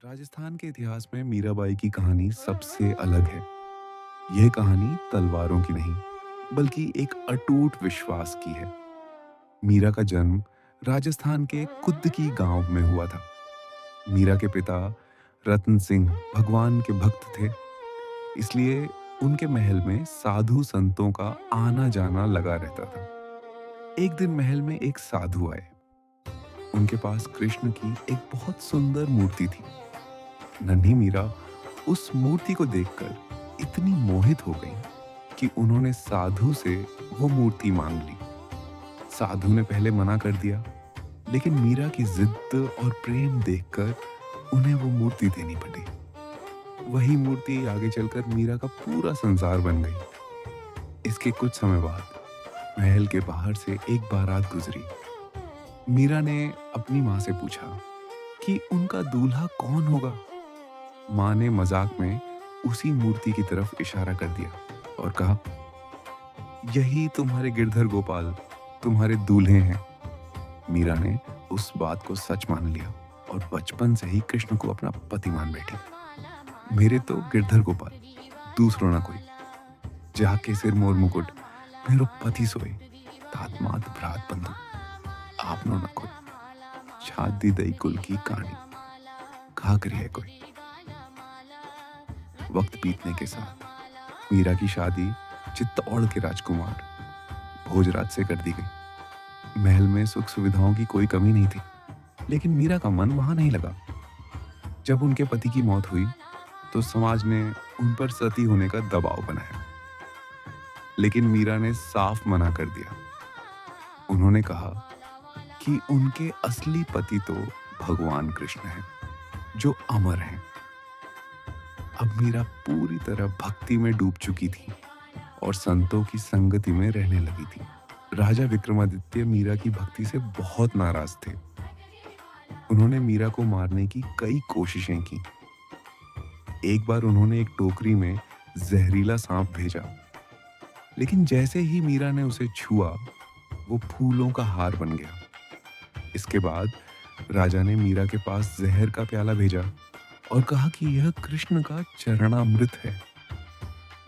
राजस्थान के इतिहास में मीराबाई की कहानी सबसे अलग है। यह कहानी तलवारों की नहीं, बल्कि एक अटूट विश्वास की है। मीरा का जन्म राजस्थान के कुद्दकी गांव में हुआ था। मीरा के पिता रतन सिंह भगवान के भक्त थे, इसलिए उनके महल में साधु संतों का आना जाना लगा रहता था। एक दिन महल में एक साधु आए। उनके पास कृष्ण की एक बहुत सुंदर मूर्ति थी। नन्ही मीरा उस मूर्ति को देखकर इतनी मोहित हो गई कि उन्होंने साधु से वो मूर्ति मांग ली। साधु ने पहले मना कर दिया, लेकिन मीरा की जिद और प्रेम देखकर उन्हें वो मूर्ति देनी पड़ी। वही मूर्ति आगे चलकर मीरा का पूरा संसार बन गई। इसके कुछ समय बाद महल के बाहर से एक बारात गुजरी। मीरा ने अपनी माँ से पूछा कि उनका दूल्हा कौन होगा। माँ ने मजाक में उसी मूर्ति की तरफ इशारा कर दिया और कहा, यही तुम्हारे गिरधर गोपाल तुम्हारे दूल्हे हैं। मीरा ने उस बात को सच मान लिया और बचपन से ही कृष्ण को अपना पति मान बैठी। मेरे तो गिरधर गोपाल, दूसरो ना कोई। जाके सिर मोर मुकुट मेरो पति सोए, तात मात भ्रात बंधु आपनो न कोई। शादी दई कुल की कहानी कहा करी है कोई। वक्त बीतने के साथ मीरा की शादी चित्तौड़ के राजकुमार भोजराज से कर दी गई। महल में सुख सुविधाओं की कोई कमी नहीं थी, लेकिन मीरा का मन वहां नहीं लगा। जब उनके पति की मौत हुई तो समाज ने उन पर सती होने का दबाव बनाया, लेकिन मीरा ने साफ मना कर दिया। उन्होंने कहा कि उनके असली पति तो भगवान कृष्ण हैं, जो अमर हैं। अब मीरा पूरी तरह भक्ति में डूब चुकी थी और संतों की संगति में रहने लगी थी। राजा विक्रमादित्य मीरा की भक्ति से बहुत नाराज थे। उन्होंने मीरा को मारने की कई कोशिशें की। एक बार उन्होंने एक टोकरी में जहरीला सांप भेजा, लेकिन जैसे ही मीरा ने उसे छुआ, वो फूलों का हार बन गया। इसके बाद राजा ने मीरा के पास जहर का प्याला भेजा और कहा कि यह कृष्ण का चरणामृत है।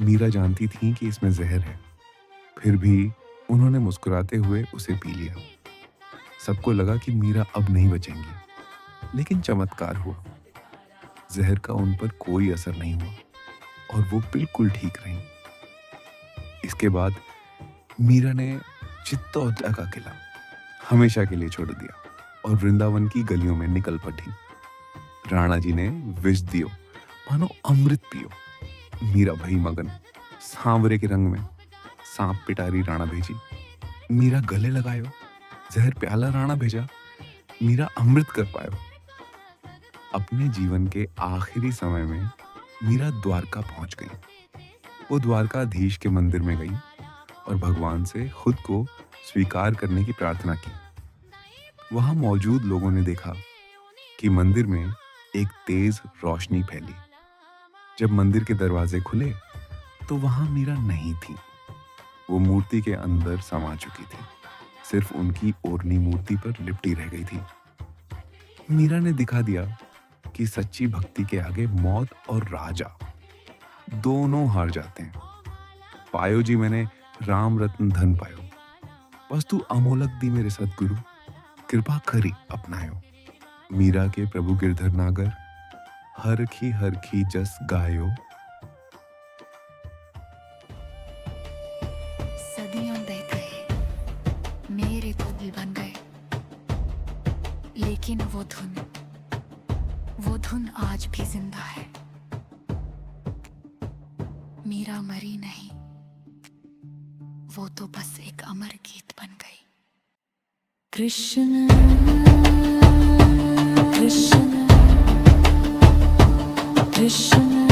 मीरा जानती थी कि इसमें जहर है, फिर भी उन्होंने मुस्कुराते हुए उसे पी लिया। सबको लगा कि मीरा अब नहीं बचेंगी, लेकिन चमत्कार हुआ। जहर का उन पर कोई असर नहीं हुआ और वो बिल्कुल ठीक रहीं। इसके बाद मीरा ने चित्तौड़गढ़ का किला हमेशा के लिए छोड़ दिया और वृंदावन की गलियों में निकल पड़ी। राणा जी ने विष दियो, मानो अमृत पियो। मीरा भई मगन, सांवरे के रंग में सांप पिटारी राणा भेजी। मीरा गले लगायो, जहर प्याला राणा भेजा। मीरा अमृत कर पायो। अपने जीवन के आखिरी समय में मीरा द्वारका पहुंच गई। वो द्वारकाधीश के मंदिर में गई और भगवान से खुद को स्वीकार करने की प्रार्थना की। वहां मौजूद लोगों ने देखा कि मंदिर में एक तेज रोशनी फैली। जब मंदिर के दरवाजे खुले तो वहां मीरा नहीं थी। वो मूर्ति के अंदर समा चुकी थी। सिर्फ उनकी ओढ़नी मूर्ति पर लिपटी रह गई थी। मीरा ने दिखा दिया कि सच्ची भक्ति के आगे मौत और राजा दोनों हार जाते हैं। पायो जी मैंने राम रत्न धन पायो, वस्तु अमोलक दी मेरे सतगुरु, कृपा करी अपनायो। मीरा के प्रभु गिरधर नागर हर खी जस गायो। सदियों दे गए, मेरे को दिल बन गए, लेकिन वो धुन आज भी जिंदा है। मीरा मरी नहीं, वो तो बस एक अमर गीत बन गई। कृष्ण कृष्ण कृष्ण